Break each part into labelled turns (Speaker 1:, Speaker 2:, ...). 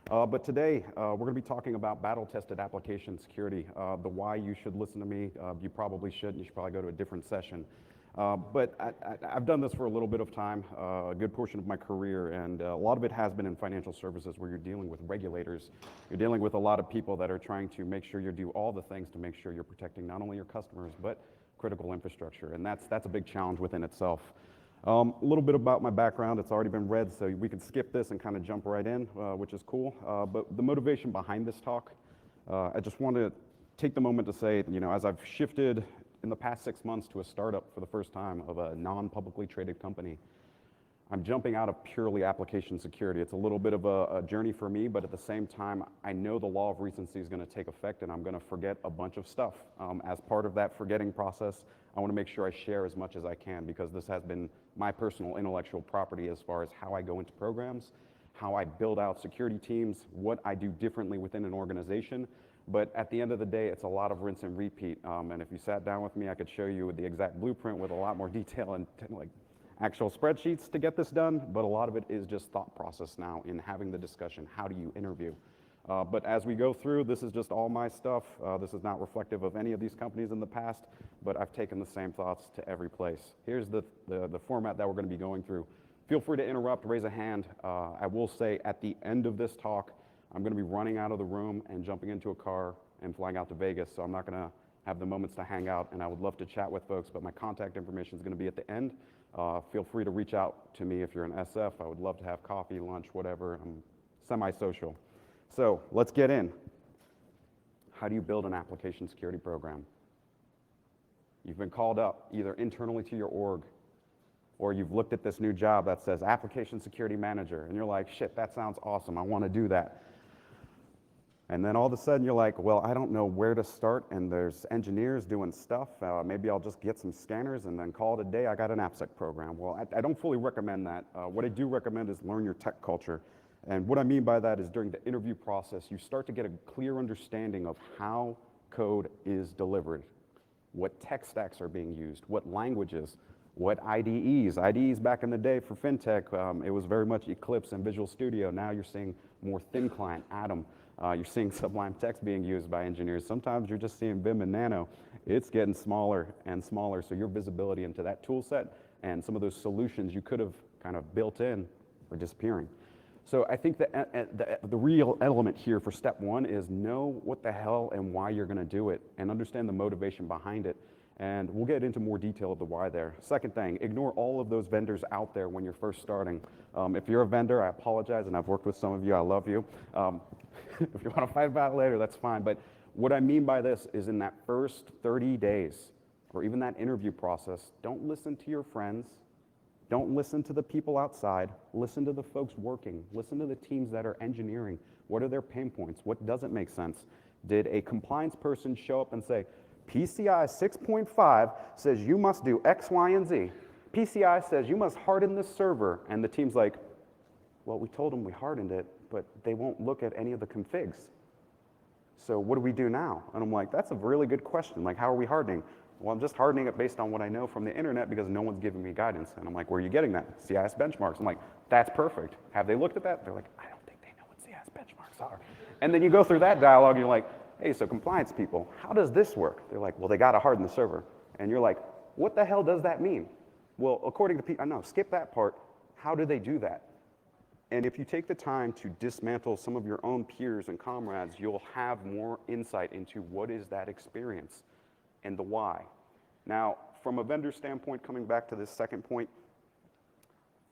Speaker 1: But today, we're going to be talking about battle-tested application security, the why you should listen to me. You probably shouldn't. You should probably go to a different session. But I've done this for a little bit of time, a good portion of my career, and a lot of it has been in financial services where you're dealing with regulators. You're dealing with a lot of people that are trying to make sure you do all the things to make sure you're protecting not only your customers, but critical infrastructure, and that's a big challenge within itself. A little bit about my background, it's already been read, so we can skip this and kind of jump right in, which is cool. But the motivation behind this talk, I just want to take the moment to say, as I've shifted in the past 6 months to a startup for the first time of a non-publicly traded company, I'm jumping out of purely application security. It's a little bit of a journey for me, but at the same time, I know the law of recency is going to take effect and I'm going to forget a bunch of stuff. As part of that forgetting process, I want to make sure I share as much as I can because this has been my personal intellectual property as far as how I go into programs, how I build out security teams, what I do differently within an organization. But at the end of the day, it's a lot of rinse and repeat. And if you sat down with me, I could show you the exact blueprint with a lot more detail and actual spreadsheets to get this done, but a lot of it is just thought process now in having the discussion. How do you interview? But as we go through, this is just all my stuff. This is not reflective of any of these companies in the past, but I've taken the same thoughts to every place. Here's the format that we're going to be going through. Feel free to interrupt, raise a hand. I will say at the end of this talk, I'm going to be running out of the room and jumping into a car and flying out to Vegas, so I'm not going to have the moments to hang out, and I would love to chat with folks, but my contact information is going to be at the end. Feel free to reach out to me if you're an SF. I would love to have coffee, lunch, whatever. I'm semi-social. So let's get in. How do you build an application security program? You've been called up either internally to your org, or you've looked at this new job that says application security manager, and you're like, shit, that sounds awesome. I want to do that. And then all of a sudden you're like, well, I don't know where to start, and there's engineers doing stuff. Maybe I'll just get some scanners and then call it a day. I got an AppSec program. Well, I don't fully recommend that. What I do recommend is learn your tech culture. And what I mean by that is during the interview process, you start to get a clear understanding of how code is delivered, what tech stacks are being used, what languages, what IDEs. IDEs back in the day for fintech, it was very much Eclipse and Visual Studio. Now you're seeing more thin client, Atom. You're seeing Sublime Text being used by engineers. Sometimes you're just seeing Vim and Nano. It's getting smaller and smaller, so your visibility into that tool set and some of those solutions you could have kind of built in are disappearing. So I think that the real element here for step one is know what the hell and why you're going to do it and understand the motivation behind it. And we'll get into more detail of the why there. Second thing, ignore all of those vendors out there when you're first starting. If you're a vendor, I apologize, and I've worked with some of you, I love you. If you want to fight about it later, that's fine. But what I mean by this is in that first 30 days, or even that interview process, don't listen to your friends. Don't listen to the people outside. Listen to the folks working. Listen to the teams that are engineering. What are their pain points? What doesn't make sense? Did a compliance person show up and say, PCI 6.5 says you must do X, Y, and Z. PCI says you must harden this server. And the team's like, well, we told them we hardened it, but they won't look at any of the configs. So what do we do now? And I'm like, that's a really good question. Like, how are we hardening? Well, I'm just hardening it based on what I know from the internet because no one's giving me guidance. And I'm like, where are you getting that? CIS benchmarks. I'm like, that's perfect. Have they looked at that? They're like, I don't think they know what CIS benchmarks are. And then you go through that dialogue and you're like, hey, so compliance people, how does this work? They're like, well, they got to harden the server. And you're like, what the hell does that mean? Well, according to people, no, skip that part. How do they do that? And if you take the time to dismantle some of your own peers and comrades, you'll have more insight into what is that experience and the why. Now, from a vendor standpoint, coming back to this second point,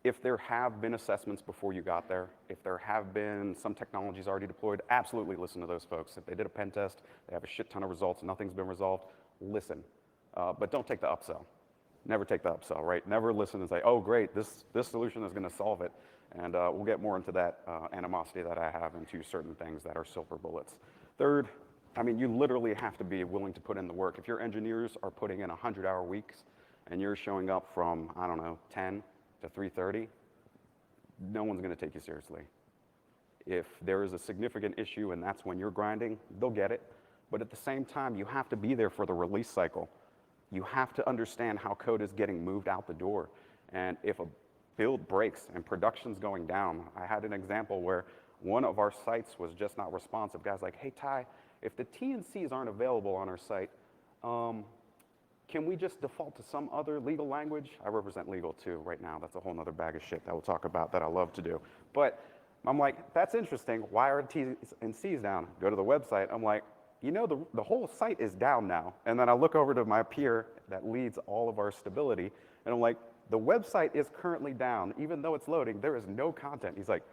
Speaker 1: if there have been assessments before you got there, if there have been some technologies already deployed, absolutely listen to those folks. If they did a pen test, they have a shit ton of results, nothing's been resolved, listen. But don't take the upsell. Never take the upsell, right? Never listen and say, oh, great, this solution is going to solve it. And we'll get more into that animosity that I have into certain things that are silver bullets. Third, I mean, you literally have to be willing to put in the work. If your engineers are putting in 100-hour weeks and you're showing up from, I don't know, 10 to 3:30, no one's going to take you seriously. If there is a significant issue and that's when you're grinding, they'll get it. But at the same time, you have to be there for the release cycle. You have to understand how code is getting moved out the door. And if a build breaks and production's going down, I had an example where one of our sites was just not responsive. Guys like, hey, Ty, if the T&Cs aren't available on our site, can we just default to some other legal language? I represent legal too right now. That's a whole nother bag of shit that we'll talk about that I love to do. But I'm like, that's interesting. Why are T&Cs down? Go to the website. I'm like, you know, the whole site is down now. And then I look over to my peer that leads all of our stability, and I'm like, the website is currently down. Even though it's loading, there is no content. He's like,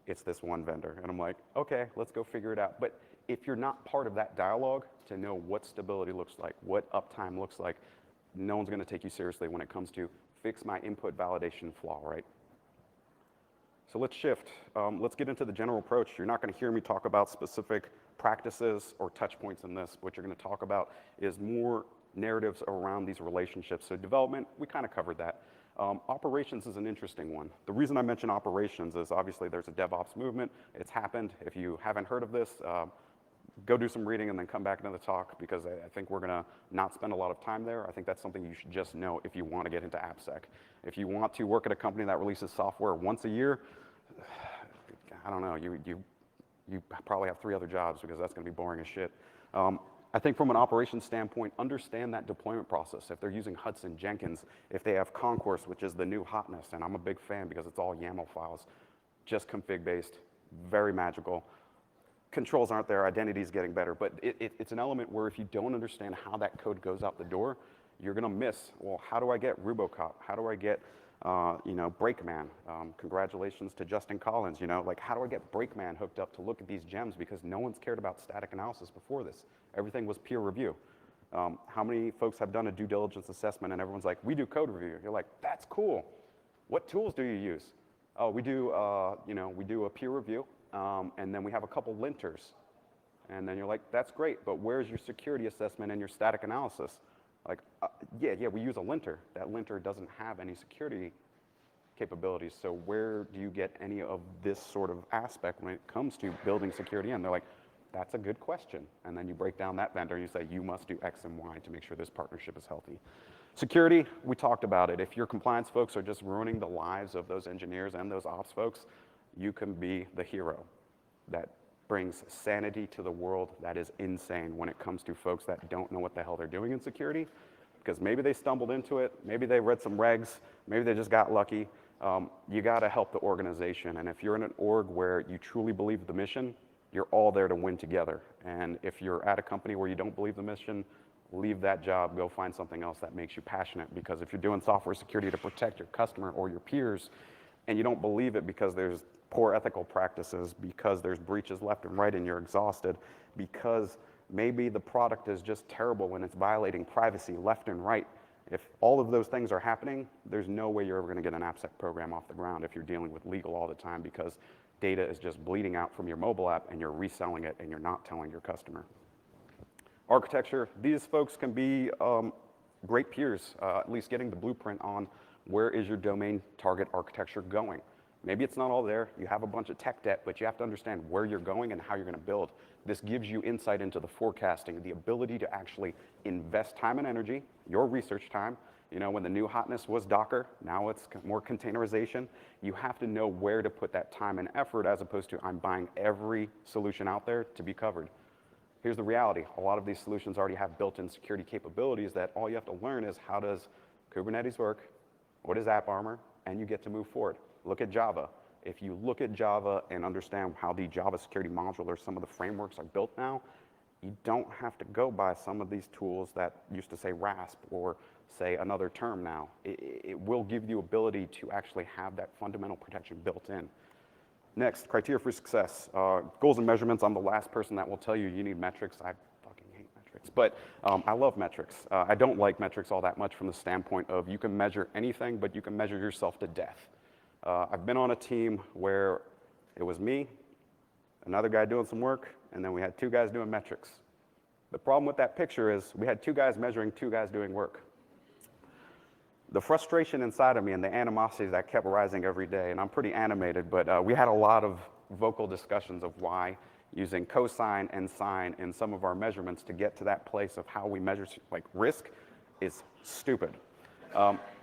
Speaker 1: it's this one vendor. And I'm like, okay, let's go figure it out. But if you're not part of that dialogue to know what stability looks like, what uptime looks like, no one's gonna take you seriously when it comes to fix my input validation flaw, right? So let's shift. Let's get into the general approach. You're not gonna hear me talk about specific practices or touch points in this. What you're gonna talk about is more narratives around these relationships. So development, we kind of covered that. Operations is an interesting one. The reason I mention operations is obviously there's a DevOps movement. It's happened. If you haven't heard of this, go do some reading and then come back into the talk, because I think we're gonna not spend a lot of time there. I think that's something you should just know if you want to get into AppSec. If you want to work at a company that releases software once a year, I don't know, you probably have 3 other jobs, because that's gonna be boring as shit. I think from an operations standpoint, understand that deployment process. If they're using Hudson, Jenkins, if they have Concourse, which is the new hotness, and I'm a big fan because it's all YAML files, just config-based, very magical. Controls aren't there, identity's getting better, but it's an element where if you don't understand how that code goes out the door, you're gonna miss, well, how do I get Rubocop? How do I get, Brakeman? Congratulations to Justin Collins, like, how do I get Brakeman hooked up to look at these gems? Because no one's cared about static analysis before this. Everything was peer review. How many folks have done a due diligence assessment and everyone's like, we do code review? You're like, that's cool. What tools do you use? Oh, we do a peer review, and then we have a couple linters. And then you're like, that's great, but where's your security assessment and your static analysis? Like, yeah, we use a linter. That linter doesn't have any security capabilities, so where do you get any of this sort of aspect when it comes to building security in? They're like, that's a good question. And then you break down that vendor and you say, you must do X and Y to make sure this partnership is healthy. Security, we talked about it. If your compliance folks are just ruining the lives of those engineers and those ops folks, you can be the hero that brings sanity to the world that is insane when it comes to folks that don't know what the hell they're doing in security, because maybe they stumbled into it, maybe they read some regs, maybe they just got lucky. You gotta help the organization. And if you're in an org where you truly believe the mission, you're all there to win together. And if you're at a company where you don't believe the mission, leave that job, go find something else that makes you passionate. Because if you're doing software security to protect your customer or your peers, and you don't believe it because there's poor ethical practices, because there's breaches left and right and you're exhausted, because maybe the product is just terrible when it's violating privacy left and right, if all of those things are happening, there's no way you're ever gonna get an AppSec program off the ground if you're dealing with legal all the time, because data is just bleeding out from your mobile app and you're reselling it and you're not telling your customer. Architecture, these folks can be great peers, at least getting the blueprint on where is your domain target architecture going. Maybe it's not all there, you have a bunch of tech debt, but you have to understand where you're going and how you're gonna build. This gives you insight into the forecasting, the ability to actually invest time and energy, your research time. When the new hotness was Docker, now it's more containerization. You have to know where to put that time and effort, as opposed to I'm buying every solution out there to be covered. Here's the reality. A lot of these solutions already have built-in security capabilities that all you have to learn is how does Kubernetes work, what is AppArmor, and you get to move forward. Look at Java. If you look at Java and understand how the Java security module or some of the frameworks are built now, you don't have to go by some of these tools that used to say RASP or say another term now. It will give you ability to actually have that fundamental protection built in. Next, criteria for success. Goals and measurements. I'm the last person that will tell you you need metrics. I fucking hate metrics, but I love metrics. I don't like metrics all that much from the standpoint of you can measure anything, but you can measure yourself to death. I've been on a team where it was me, another guy doing some work, and then we had 2 guys doing metrics. The problem with that picture is we had 2 guys measuring 2 guys doing work. The frustration inside of me and the animosity that kept rising every day, and I'm pretty animated, but we had a lot of vocal discussions of why using cosine and sine in some of our measurements to get to that place of how we measure like risk is stupid.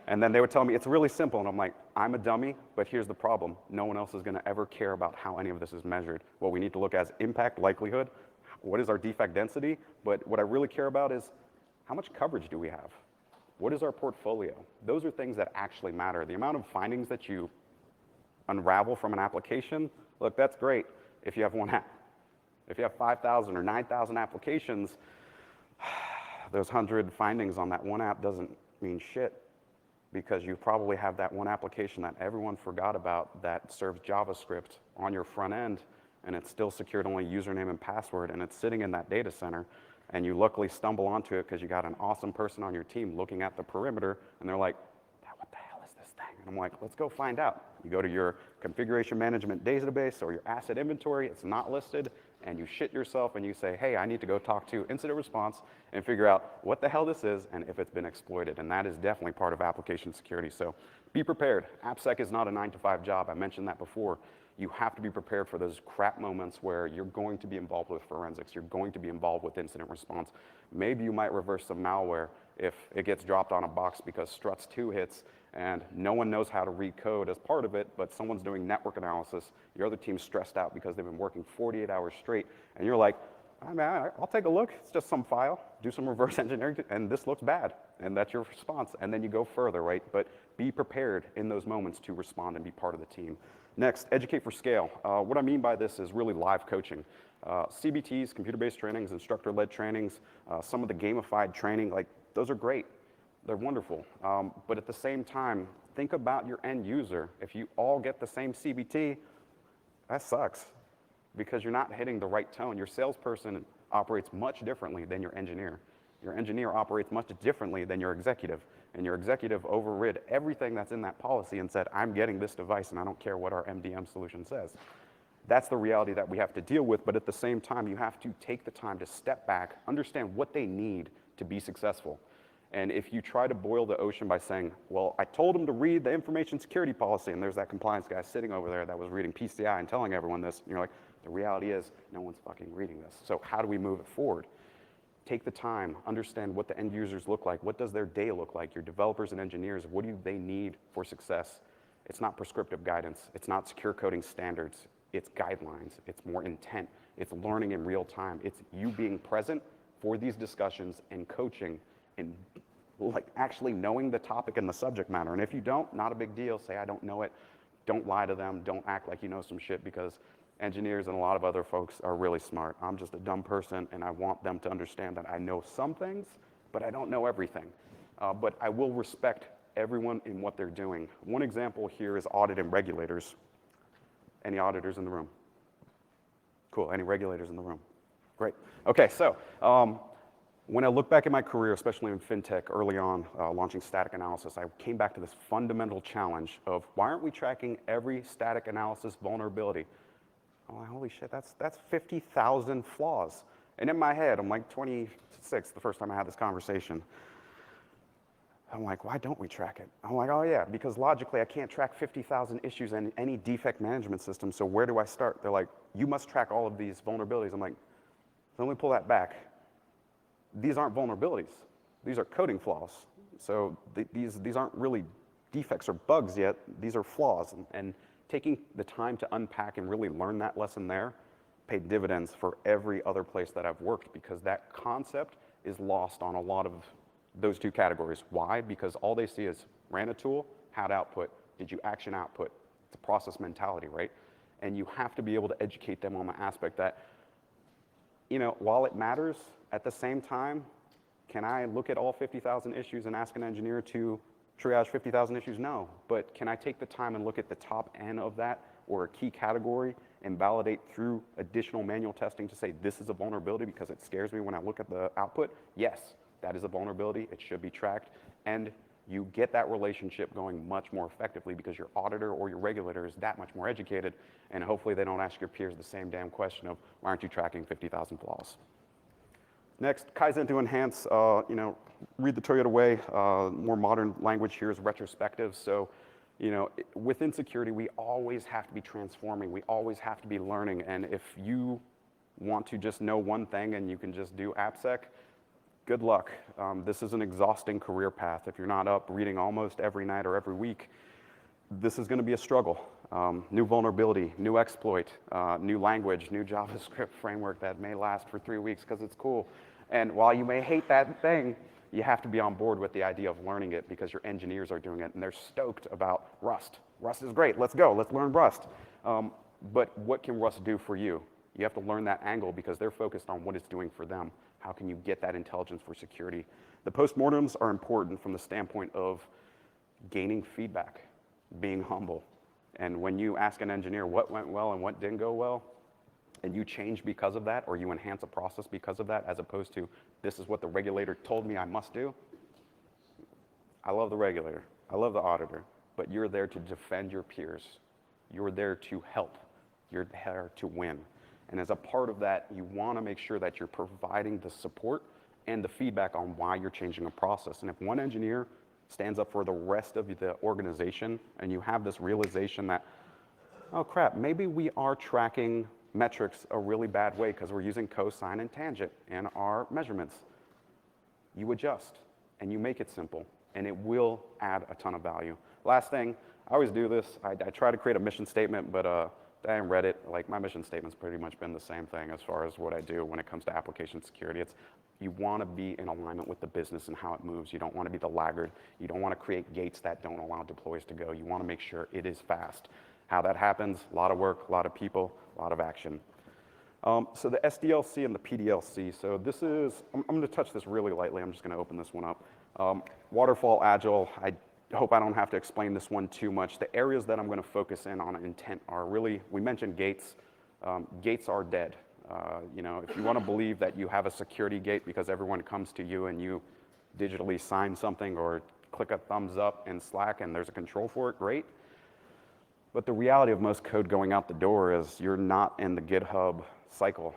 Speaker 1: And then they would tell me, it's really simple. And I'm like, I'm a dummy, but here's the problem. No one else is going to ever care about how any of this is measured. What we need to look at is impact, likelihood, what is our defect density, but what I really care about is how much coverage do we have? What is our portfolio? Those are things that actually matter. The amount of findings that you unravel from an application, look, that's great if you have one app. If you have 5,000 or 9,000 applications, those 100 findings on that one app doesn't mean shit, because you probably have that one application that everyone forgot about that serves JavaScript on your front end, and it's still secured only username and password, and it's sitting in that data center, and you luckily stumble onto it because you got an awesome person on your team looking at the perimeter, and they're like, what the hell is this thing? And I'm like, let's go find out. You go to your configuration management database or your asset inventory, it's not listed, and you shit yourself and you say, hey, I need to go talk to incident response and figure out what the hell this is and if it's been exploited. And that is definitely part of application security. So be prepared. AppSec is not a 9-to-5 job. I mentioned that before. You have to be prepared for those crap moments where you're going to be involved with forensics. You're going to be involved with incident response. Maybe you might reverse some malware if it gets dropped on a box because struts 2 hits and no one knows how to read code as part of it, but someone's doing network analysis. Your other team's stressed out because they've been working 48 hours straight, and you're like, I mean, I'll take a look. It's just some file. Do some reverse engineering, and this looks bad, and that's your response. And then you go further, right? But be prepared in those moments to respond and be part of the team. Next, educate for scale. What I mean by this is really live coaching. CBTs, computer-based trainings, instructor-led trainings, some of the gamified training, like those are great. They're wonderful. But at the same time, think about your end user. If you all get the same CBT, that sucks because you're not hitting the right tone. Your salesperson operates much differently than your engineer. Your engineer operates much differently than your executive. And your executive overrid everything that's in that policy and said, I'm getting this device and I don't care what our MDM solution says. That's the reality that we have to deal with, but at the same time, you have to take the time to step back, understand what they need to be successful. And if you try to boil the ocean by saying, well, I told them to read the information security policy, and there's that compliance guy sitting over there that was reading PCI and telling everyone this, and you're like, the reality is no one's fucking reading this. So how do we move it forward? Take the time, understand what the end users look like, what does their day look like, your developers and engineers, what do they need for success? It's not prescriptive guidance, it's not secure coding standards, it's guidelines, it's more intent, it's learning in real time, it's you being present for these discussions and coaching and like actually knowing the topic and the subject matter. And if you don't, not a big deal, say I don't know it, don't lie to them, don't act like you know some shit, because engineers and a lot of other folks are really smart. I'm just a dumb person and I want them to understand that I know some things, but I don't know everything. But I will respect everyone in what they're doing. One example here is audit and regulators. Any auditors in the room? Cool, any regulators in the room? Great. Okay, so when I look back at my career, especially in fintech early on, launching static analysis, I came back to this fundamental challenge of why aren't we tracking every static analysis vulnerability? I'm like, holy shit, that's 50,000 flaws. And in my head, I'm like 26 the first time I had this conversation. I'm like, why don't we track it? I'm like, oh yeah, because logically I can't track 50,000 issues in any defect management system, so where do I start? They're like, you must track all of these vulnerabilities. I'm like, let me pull that back. These aren't vulnerabilities. These are coding flaws. So these aren't really defects or bugs yet. These are flaws. And taking the time to unpack and really learn that lesson there paid dividends for every other place that I've worked, because that concept is lost on a lot of those two categories. Why? Because all they see is ran a tool, had output, did you action output? It's a process mentality, right? And you have to be able to educate them on the aspect that, you know, while it matters, at the same time, can I look at all 50,000 issues and ask an engineer to triage 50,000 issues? No. But can I take the time and look at the top N of that, or a key category, and validate through additional manual testing to say this is a vulnerability because it scares me when I look at the output? Yes, that is a vulnerability. It should be tracked. And you get that relationship going much more effectively because your auditor or your regulator is that much more educated, and hopefully they don't ask your peers the same damn question of, why aren't you tracking 50,000 flaws? Next, Kaizen to enhance, you know, read the Toyota way. More modern language here is retrospective. So, you know, within security, we always have to be transforming. We always have to be learning. And if you want to just know one thing and you can just do AppSec, good luck. This is an exhausting career path. If you're not up reading almost every night or every week, this is going to be a struggle. New vulnerability, new exploit, new language, new JavaScript framework that may last for 3 weeks because it's cool. And while you may hate that thing, you have to be on board with the idea of learning it because your engineers are doing it and they're stoked about Rust. Rust is great, let's go, let's learn Rust. But what can Rust do for you? You have to learn that angle because they're focused on what it's doing for them. How can you get that intelligence for security? The postmortems are important from the standpoint of gaining feedback, being humble. And when you ask an engineer what went well and what didn't go well, and you change because of that, or you enhance a process because of that, as opposed to, this is what the regulator told me I must do. I love the regulator, I love the auditor, but you're there to defend your peers. You're there to help, you're there to win. And as a part of that, you wanna make sure that you're providing the support and the feedback on why you're changing a process. And if one engineer stands up for the rest of the organization, and you have this realization that, oh crap, maybe we are tracking metrics a really bad way because we're using cosine and tangent in our measurements. You adjust and you make it simple, and it will add a ton of value. Last thing, I always do this. I try to create a mission statement, but I haven't read it. Like, my mission statement's pretty much been the same thing as far as what I do when it comes to application security. It's, you want to be in alignment with the business and how it moves. You don't want to be the laggard. You don't want to create gates that don't allow deploys to go. You want to make sure it is fast. How that happens, a lot of work, a lot of people, a lot of action. So the SDLC and the PDLC. So this is, I'm going to touch this really lightly. I'm just going to open this one up. Waterfall, Agile, I hope I don't have to explain this one too much. The areas that I'm going to focus in on intent are really, we mentioned gates. Gates are dead. You know, if you want to believe that you have a security gate because everyone comes to you and you digitally sign something or click a thumbs up in Slack and there's a control for it, great. But the reality of most code going out the door is you're not in the GitHub cycle.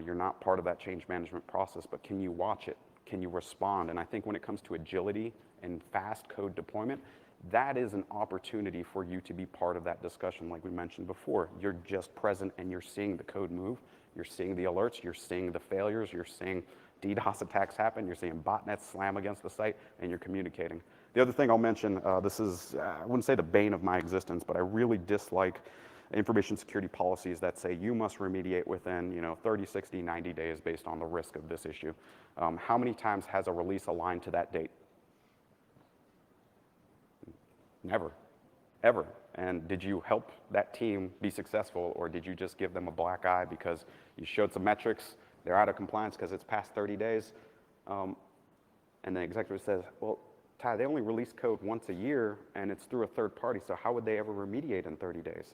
Speaker 1: You're not part of that change management process, but can you watch it? Can you respond? And I think when it comes to agility and fast code deployment, that is an opportunity for you to be part of that discussion like we mentioned before. You're just present and you're seeing the code move. You're seeing the alerts, you're seeing the failures, you're seeing DDoS attacks happen, you're seeing botnets slam against the site, and you're communicating. The other thing I'll mention, this is, I wouldn't say the bane of my existence, but I really dislike information security policies that say you must remediate within 30, 60, 90 days based on the risk of this issue. How many times has a release aligned to that date? Never, ever. And did you help that team be successful, or did you just give them a black eye because you showed some metrics, they're out of compliance because it's past 30 days? And the executive says, well, Ty, they only release code once a year and it's through a third party, so how would they ever remediate in 30 days?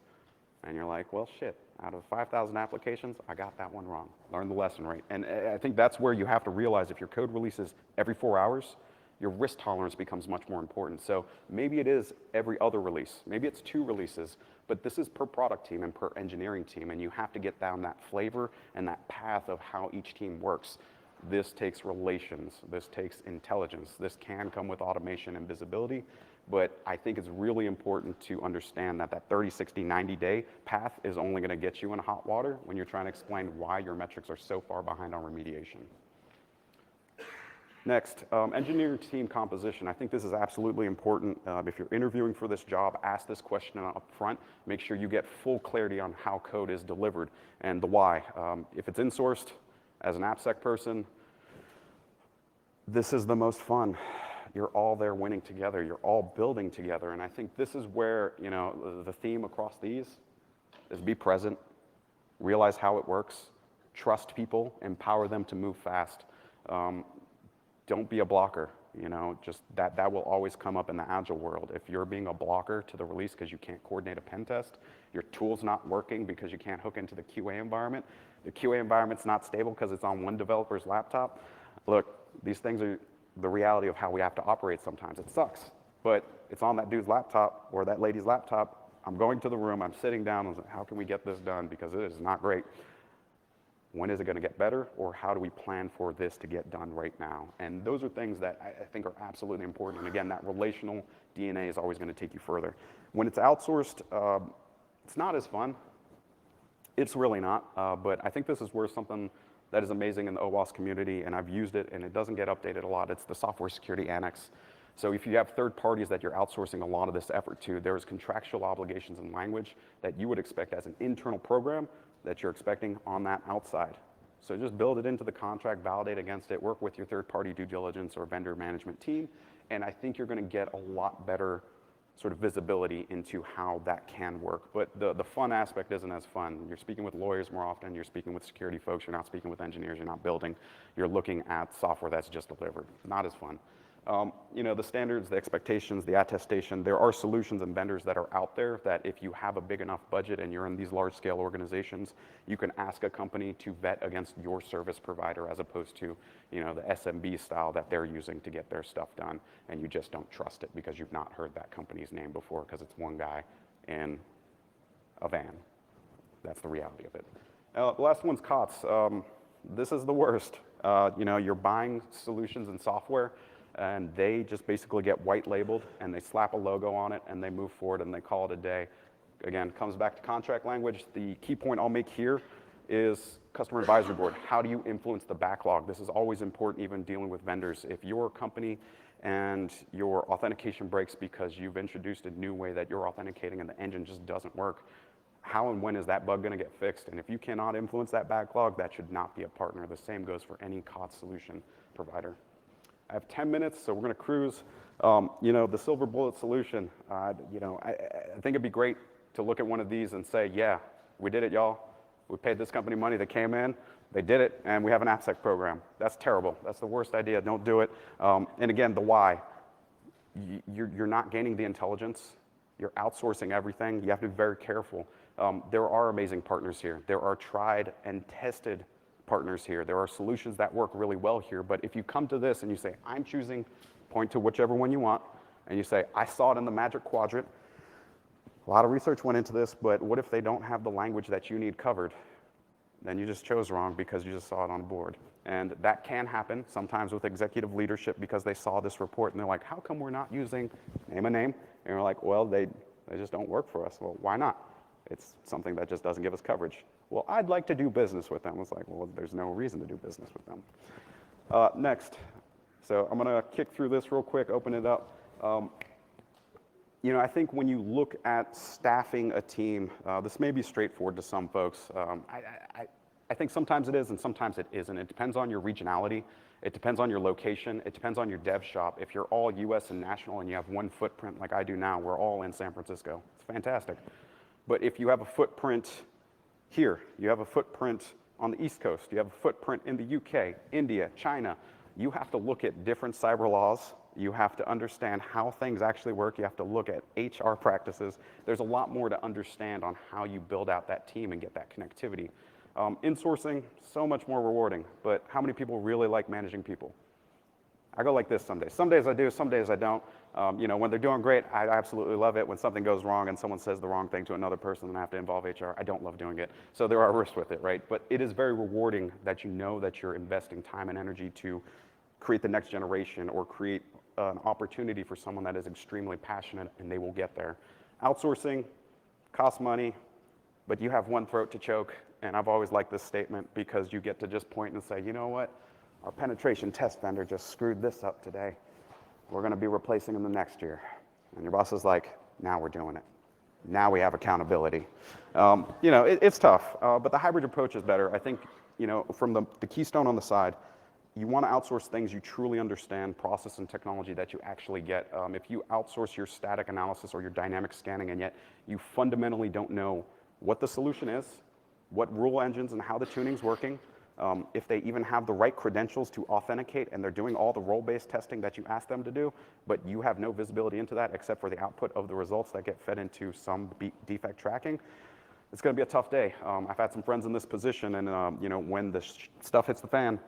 Speaker 1: And you're like, well, shit, out of 5,000 applications, I got that one wrong. Learn the lesson, right? And I think that's where you have to realize if your code releases every 4 hours, your risk tolerance becomes much more important. So maybe it is every other release. Maybe it's 2 releases, but this is per product team and per engineering team, and you have to get down that flavor and that path of how each team works. This takes relations, this takes intelligence, this can come with automation and visibility, but I think it's really important to understand that that 30, 60, 90-day path is only gonna get you in hot water when you're trying to explain why your metrics are so far behind on remediation. Next, engineering team composition. I think this is absolutely important. If you're interviewing for this job, ask this question up front. Make sure you get full clarity on how code is delivered and the why. If it's insourced, as an AppSec person, this is the most fun. You're all there winning together. You're all building together. And I think this is where, the theme across these is be present, realize how it works, trust people, empower them to move fast. Don't be a blocker. Just that will always come up in the Agile world. If you're being a blocker to the release because you can't coordinate a pen test, your tool's not working because you can't hook into the QA environment, the QA environment's not stable because it's on one developer's laptop. Look, these things are the reality of how we have to operate sometimes. It sucks, but it's on that dude's laptop or that lady's laptop. I'm going to the room, I'm sitting down, and how can we get this done because it is not great. When is it going to get better, or how do we plan for this to get done right now? And those are things that I think are absolutely important. And again, that relational DNA is always going to take you further. When it's outsourced, it's not as fun. It's really not, but I think this is where something that is amazing in the OWASP community, and I've used it, and it doesn't get updated a lot. It's the software security annex. So if you have third parties that you're outsourcing a lot of this effort to, there's contractual obligations in language that you would expect as an internal program that you're expecting on that outside. So just build it into the contract, validate against it, work with your third-party due diligence or vendor management team, and I think you're going to get a lot better sort of visibility into how that can work. But the fun aspect isn't as fun. You're speaking with lawyers more often, you're speaking with security folks, you're not speaking with engineers, you're not building, you're looking at software that's just delivered. Not as fun. The standards, the expectations, the attestation, there are solutions and vendors that are out there that if you have a big enough budget and you're in these large scale organizations, you can ask a company to vet against your service provider as opposed to, the SMB style that they're using to get their stuff done, and you just don't trust it because you've not heard that company's name before because it's one guy in a van. That's the reality of it. The last one's COTS. This is the worst. You're buying solutions and software, and they just basically get white labeled and they slap a logo on it and they move forward and they call it a day. Again, comes back to contract language. The key point I'll make here is customer advisory board. How do you influence the backlog? This is always important even dealing with vendors. If your company and your authentication breaks because you've introduced a new way that you're authenticating and the engine just doesn't work, how and when is that bug going to get fixed? And if you cannot influence that backlog, that should not be a partner. The same goes for any COTS solution provider. I have 10 minutes, so we're going to cruise. The silver bullet solution, I think it'd be great to look at one of these and say, yeah, we did it, y'all. We paid this company money. They came in, they did it, and we have an AppSec program. That's terrible. That's the worst idea. Don't do it. And again, the why. You're not gaining the intelligence. You're outsourcing everything. You have to be very careful. There are amazing partners here. There are tried and tested partners here. There are solutions that work really well here, but if you come to this and you say, I'm choosing, point to whichever one you want, and you say, I saw it in the magic quadrant, a lot of research went into this, but what if they don't have the language that you need covered? Then you just chose wrong because you just saw it on the board. And that can happen sometimes with executive leadership because they saw this report and they're like, how come we're not using, name a name, and you're like, well, they just don't work for us. Well, why not? It's something that just doesn't give us coverage. Well, I'd like to do business with them. It's like, well, there's no reason to do business with them. Next. So I'm going to kick through this real quick, open it up. I think when you look at staffing a team, this may be straightforward to some folks. I think sometimes it is and sometimes it isn't. It depends on your regionality. It depends on your location. It depends on your dev shop. If you're all US and national and you have one footprint like I do now, we're all in San Francisco. It's fantastic. But if you have a footprint here, you have a footprint on the East Coast, you have a footprint in the UK, India, China, you have to look at different cyber laws. You have to understand how things actually work. You have to look at HR practices. There's a lot more to understand on how you build out that team and get that connectivity. Insourcing, so much more rewarding, but how many people really like managing people? I go like this some days. Some days I do, some days I don't. When they're doing great, I absolutely love it. When something goes wrong and someone says the wrong thing to another person and I have to involve HR, I don't love doing it. So there are risks with it, right? But it is very rewarding that you know that you're investing time and energy to create the next generation or create an opportunity for someone that is extremely passionate and they will get there. Outsourcing costs money, but you have one throat to choke. And I've always liked this statement because you get to just point and say, you know what? Our penetration test vendor just screwed this up today. We're going to be replacing them the next year. And your boss is like, now we're doing it. Now we have accountability. It's tough, but the hybrid approach is better. I think, from the keystone on the side, you want to outsource things you truly understand, process and technology that you actually get. If you outsource your static analysis or your dynamic scanning and yet you fundamentally don't know what the solution is, what rule engines and how the tuning's working, if they even have the right credentials to authenticate and they're doing all the role-based testing that you ask them to do, but you have no visibility into that except for the output of the results that get fed into some defect tracking, it's going to be a tough day. I've had some friends in this position and when the stuff hits the fan,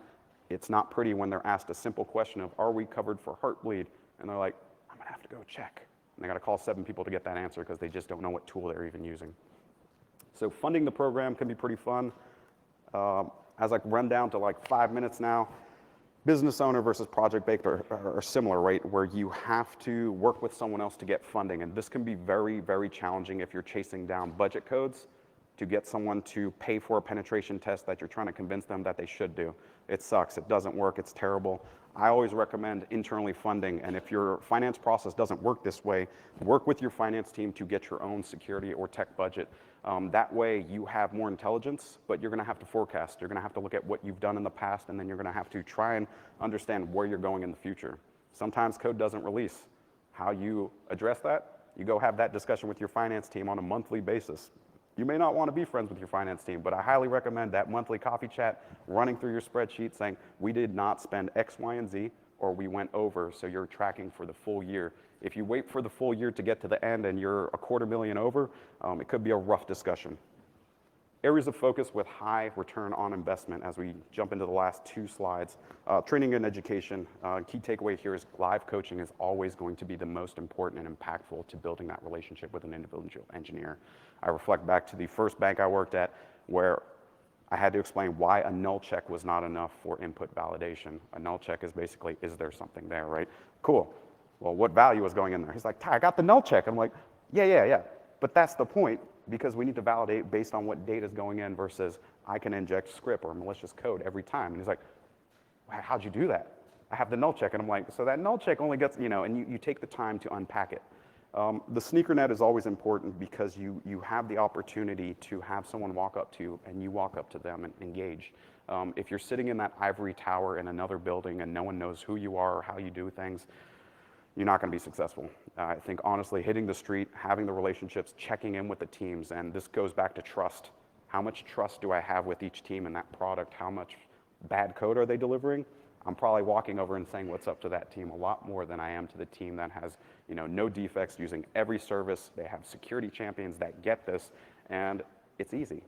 Speaker 1: it's not pretty when they're asked a simple question of, are we covered for heartbleed? And they're like, I'm going to have to go check. And they got to call 7 people to get that answer because they just don't know what tool they're even using. So funding the program can be pretty fun. As I run down to like 5 minutes now, business owner versus project-based are similar, right? Where you have to work with someone else to get funding. And this can be very, very challenging if you're chasing down budget codes to get someone to pay for a penetration test that you're trying to convince them that they should do. It sucks, it doesn't work, it's terrible. I always recommend internally funding, and if your finance process doesn't work this way, work with your finance team to get your own security or tech budget. That way you have more intelligence, but you're gonna have to forecast. You're gonna have to look at what you've done in the past, and then you're gonna have to try and understand where you're going in the future. Sometimes code doesn't release. How you address that? You go have that discussion with your finance team on a monthly basis. You may not want to be friends with your finance team, but I highly recommend that monthly coffee chat, running through your spreadsheet saying, we did not spend X, Y, and Z, or we went over, so you're tracking for the full year. If you wait for the full year to get to the end and you're $250,000 over, it could be a rough discussion. Areas of focus with high return on investment as we jump into the last 2 slides. Training and education, key takeaway here is live coaching is always going to be the most important and impactful to building that relationship with an individual engineer. I reflect back to the first bank I worked at where I had to explain why a null check was not enough for input validation. A null check is basically, is there something there, right? Cool. Well, what value is going in there? He's like, Ty, I got the null check. I'm like, yeah. But that's the point, because we need to validate based on what data is going in versus I can inject script or malicious code every time. And he's like, how'd you do that? I have the null check. And I'm like, so that null check only gets, and you take the time to unpack it. The sneaker net is always important because you have the opportunity to have someone walk up to you and you walk up to them and engage. If you're sitting in that ivory tower in another building and no one knows who you are or how you do things, you're not going to be successful. I think honestly, hitting the street, having the relationships, checking in with the teams, and this goes back to trust. How much trust do I have with each team in that product? How much bad code are they delivering? I'm probably walking over and saying what's up to that team a lot more than I am to the team that has no defects, using every service. They have security champions that get this, and it's easy.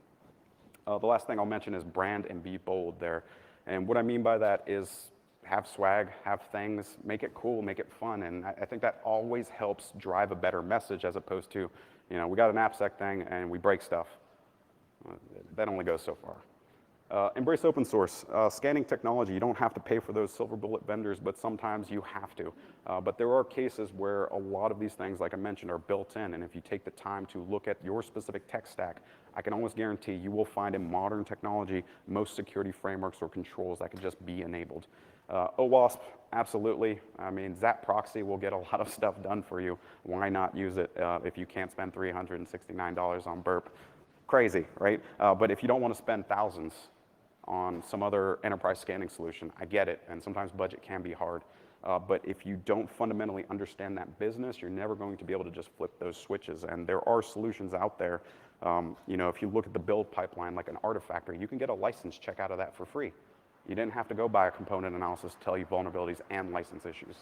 Speaker 1: The last thing I'll mention is brand and be bold there. And what I mean by that is have swag, have things, make it cool, make it fun. And I think that always helps drive a better message as opposed to, we got an AppSec thing and we break stuff. That only goes so far. Embrace open source. Scanning technology, you don't have to pay for those silver bullet vendors, but sometimes you have to. But there are cases where a lot of these things, like I mentioned, are built in. And if you take the time to look at your specific tech stack, I can almost guarantee you will find in modern technology most security frameworks or controls that can just be enabled. OWASP, absolutely. I mean, Zap proxy will get a lot of stuff done for you. Why not use it if you can't spend $369 on burp? Crazy, right? But if you don't want to spend thousands on some other enterprise scanning solution, I get it, and sometimes budget can be hard. But if you don't fundamentally understand that business, you're never going to be able to just flip those switches. And there are solutions out there. If you look at the build pipeline, like an Artifactory, you can get a license check out of that for free. You didn't have to go buy a component analysis to tell you vulnerabilities and license issues.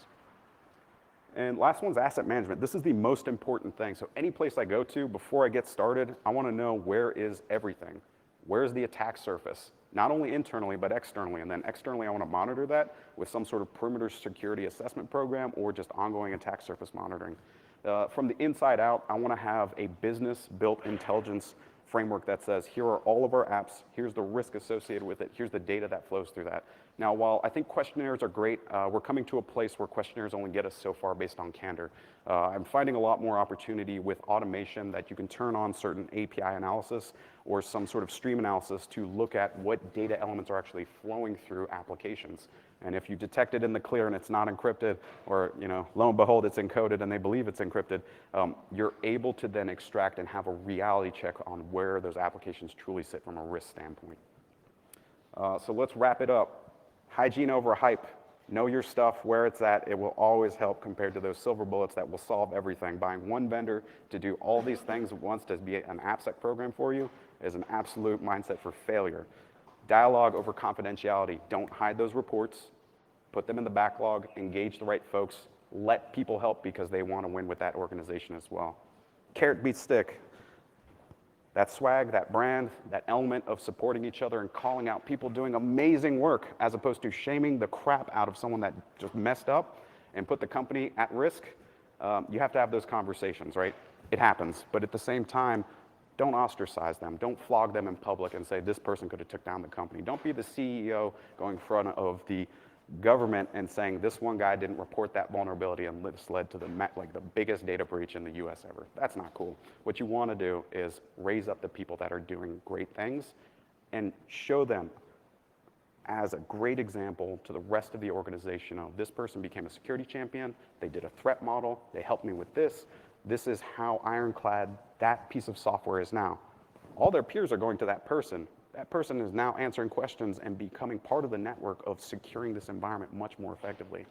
Speaker 1: And last one's asset management. This is the most important thing. So any place I go to, before I get started, I want to know where is everything. Where's the attack surface? Not only internally, but externally. And then externally, I want to monitor that with some sort of perimeter security assessment program or just ongoing attack surface monitoring. From the inside out, I want to have a business-built intelligence framework that says, here are all of our apps, here's the risk associated with it, here's the data that flows through that. Now, while I think questionnaires are great, we're coming to a place where questionnaires only get us so far based on candor. I'm finding a lot more opportunity with automation that you can turn on certain API analysis or some sort of stream analysis to look at what data elements are actually flowing through applications. And if you detect it in the clear and it's not encrypted, or lo and behold, it's encoded and they believe it's encrypted, you're able to then extract and have a reality check on where those applications truly sit from a risk standpoint. So let's wrap it up. Hygiene over hype. Know your stuff, where it's at. It will always help compared to those silver bullets that will solve everything. Buying one vendor to do all these things at once to be an AppSec program for you is an absolute mindset for failure. Dialogue over confidentiality. Don't hide those reports. Put them in the backlog. Engage the right folks. Let people help because they want to win with that organization as well. Carrot beats stick. That swag, that brand, that element of supporting each other and calling out people doing amazing work as opposed to shaming the crap out of someone that just messed up and put the company at risk. You have to have those conversations, right? It happens, but at the same time, don't ostracize them. Don't flog them in public and say this person could have took down the company. Don't be the CEO going in front of the government and saying this one guy didn't report that vulnerability and this led to the biggest data breach in the US ever. That's not cool. What you want to do is raise up the people that are doing great things and show them as a great example to the rest of the organization of this person became a security champion, they did a threat model, they helped me with this. This is how ironclad that piece of software is now. All their peers are going to that person. That person is now answering questions and becoming part of the network of securing this environment much more effectively.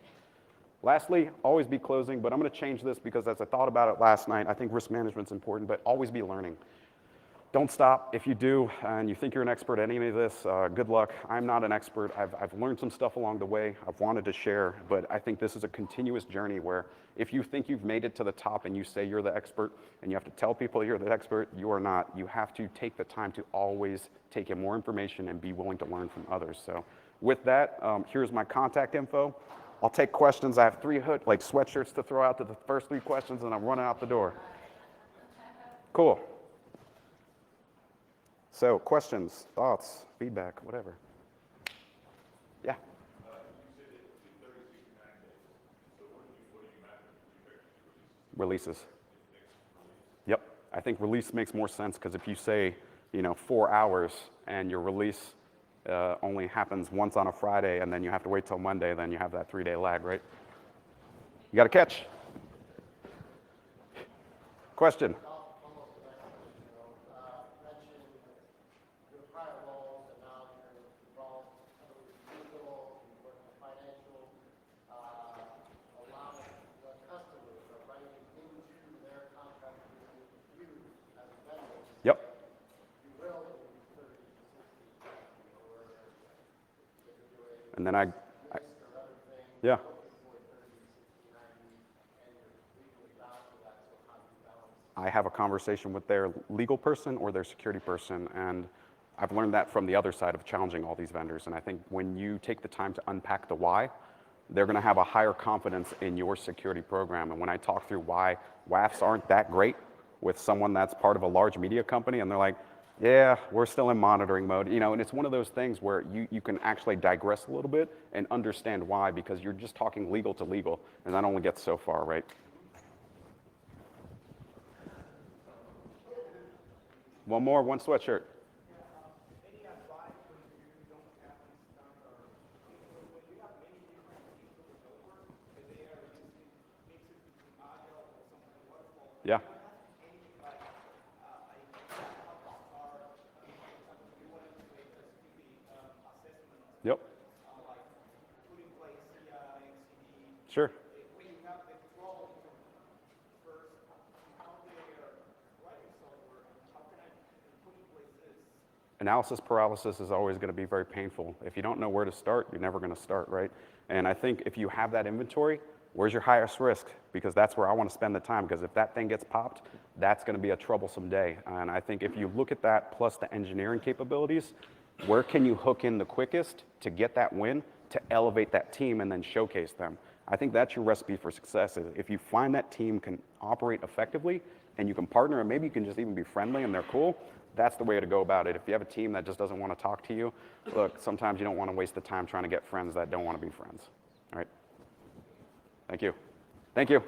Speaker 1: Lastly, always be closing, but I'm going to change this because as I thought about it last night, I think risk management's important, but always be learning. Don't stop. If you do and you think you're an expert at any of this, good luck. I'm not an expert. I've learned some stuff along the way. I've wanted to share, but I think this is a continuous journey where if you think you've made it to the top and you say you're the expert and you have to tell people you're the expert, you are not. You have to take the time to always take in more information and be willing to learn from others. So with that, here's my contact info. I'll take questions. I have 3 sweatshirts to throw out to the first 3 questions and I'm running out the door. Cool. So questions, thoughts, feedback, whatever. Yeah. Releases. Yep. I think release makes more sense because if you say, 4 hours and your release only happens once on a Friday and then you have to wait till Monday, then you have that 3-day lag, right? You got a catch? Question? Yep. And then yeah. I have a conversation with their legal person or their security person, and I've learned that from the other side of challenging all these vendors. And I think when you take the time to unpack the why, they're going to have a higher confidence in your security program. And when I talk through why WAFs aren't that great with someone that's part of a large media company, and they're like, yeah, we're still in monitoring mode, and it's one of those things where you can actually digress a little bit and understand why, because you're just talking legal to legal, and that only gets so far, right? One more, one sweatshirt. Yeah. Yep. Sure. Analysis paralysis is always going to be very painful. If you don't know where to start, you're never going to start, right? And I think if you have that inventory, where's your highest risk? Because that's where I want to spend the time, because if that thing gets popped, that's going to be a troublesome day. And I think if you look at that plus the engineering capabilities, where can you hook in the quickest to get that win, to elevate that team and then showcase them? I think that's your recipe for success. Is if you find that team can operate effectively and you can partner, and maybe you can just even be friendly and they're cool, that's the way to go about it. If you have a team that just doesn't want to talk to you, look, sometimes you don't want to waste the time trying to get friends that don't want to be friends. All right? Thank you. Thank you.